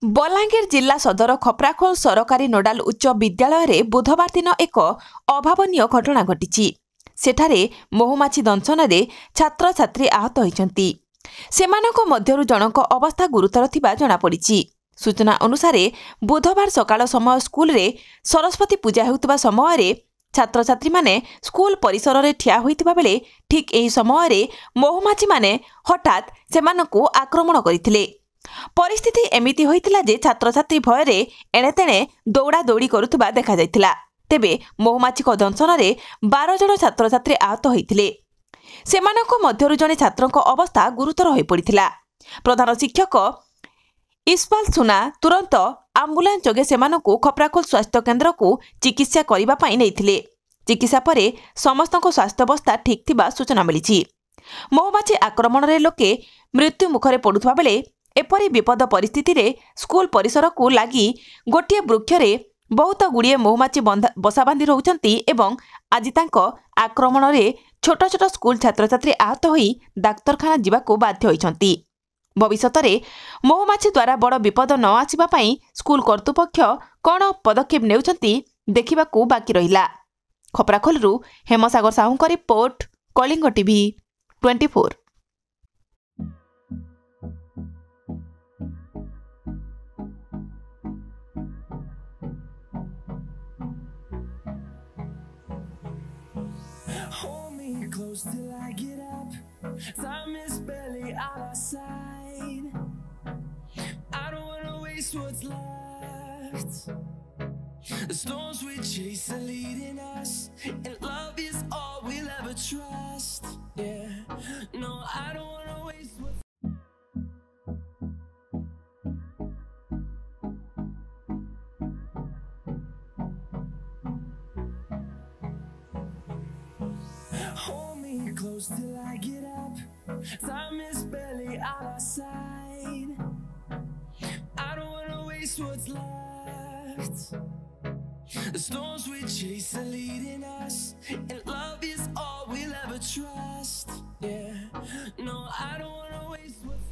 बलांगीर जिला सदर खपराखोल सरकारी नोडाल उच्च विद्यालय रे बुधवार दिन एक अभावनीय घटना घटी। सेठारे महुमाछी दंशन रे छात्र छात्री आहत होइछंती। सेमानक मध्यरु जनक अवस्था गुरुतर थिबा जणा पड़िछि। सूचना अनुसार बुधवार सकाळ समय स्कूल रे सरस्वती पूजा हेउतबा समय रे छात्र छात्री माने स्कूल परिसर रे ठिया होइतिबा बेले ठीक एही समय रे महुमाछी माने हठात सेमानकु आक्रमण करिथिले। परिस्थिति एमिति होइतिला जे छात्र छात्री भय रे एणे तेणे दौड़ा दौड़ी करुथबा देखा जाइतिला। तेबे महुमाछी दंशन रे 12 जण छात्र छात्री आहत होइतिले। सेमानक मध्यरु जणे छात्रक अवस्था गुरुतर होई पड़िथिला। प्रधान शिक्षक इस्पाल सुना तुरंत आम्बुलांस जोगे सेमानकु खपराखोल स्वास्थ्य केन्द्र को चिकित्सा करिबा पई नेइथिले। चिकित्सा परे समस्तक स्वास्थ्य अवस्था ठीक थिबा सूचना मिलिछि। महुमाछी आक्रमण रे लोके मृत्यु मुखरे पडुथबा बेले एपरी विपद परिस्थिति रे स्कूल परिसर को लागि गोटे वृक्ष रे बहुत गुड़िए महुमाछी बसा बांधि रहउछंती एवं आज तांको आक्रमण रे छोट छोट स्कूल छात्र छात्री आहत होई डाक्तरखाना जिबाको बाध्य होइछंती। भविष्यत रे महुमाछी द्वारा बड़ विपद न आसीबा पई स्कूल कर्तृपक्ष कोन पदक्षेप नेउछंती देखिबाको बाकी रहिला। खपराखोलरू हेमसागर साहुंक report, Kalinga TV 24। Hold me close till I get up. Time is barely on our side. I don't wanna waste what's left. The storms we chase are leading us, and love is all we'll ever trust. Yeah, no, I don't wanna waste what's Hold me close till I get up. Time is barely on our side. I don't wanna waste what's left. The storms we chase are leading us, and love is all we'll ever trust. Yeah, no, I don't wanna waste what's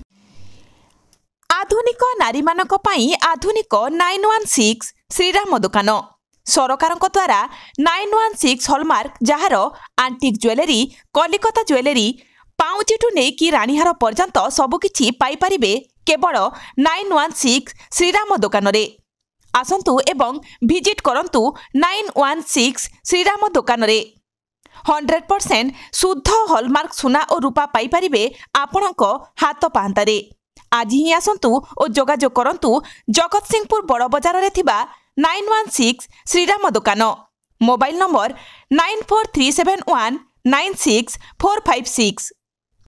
आधुनिक नारी मानक पई आधुनिक 916 श्रीराम दुकान सरकारक द्वारा 916 hallmark jar आंटिक jewellery, Kolkata jewellery, पाउचिठू नेकी रानीहार पर्यंत सबकिछि पाई परिबे केवल 916 श्रीराम दुकान रे। आसंतु एवं विजिट करंतु 916 श्रीराम दुकान रे। 100% शुद्ध हॉलमार्क सुना और रूपा पाई परिबे आपणक हाथ पांतारे। आज ही आसंतु और जोगाजोग करंतु जगत सिंहपुर बड़ बजार रे थिबा 916 श्रीराम दुकान। Mobile number 9437196456।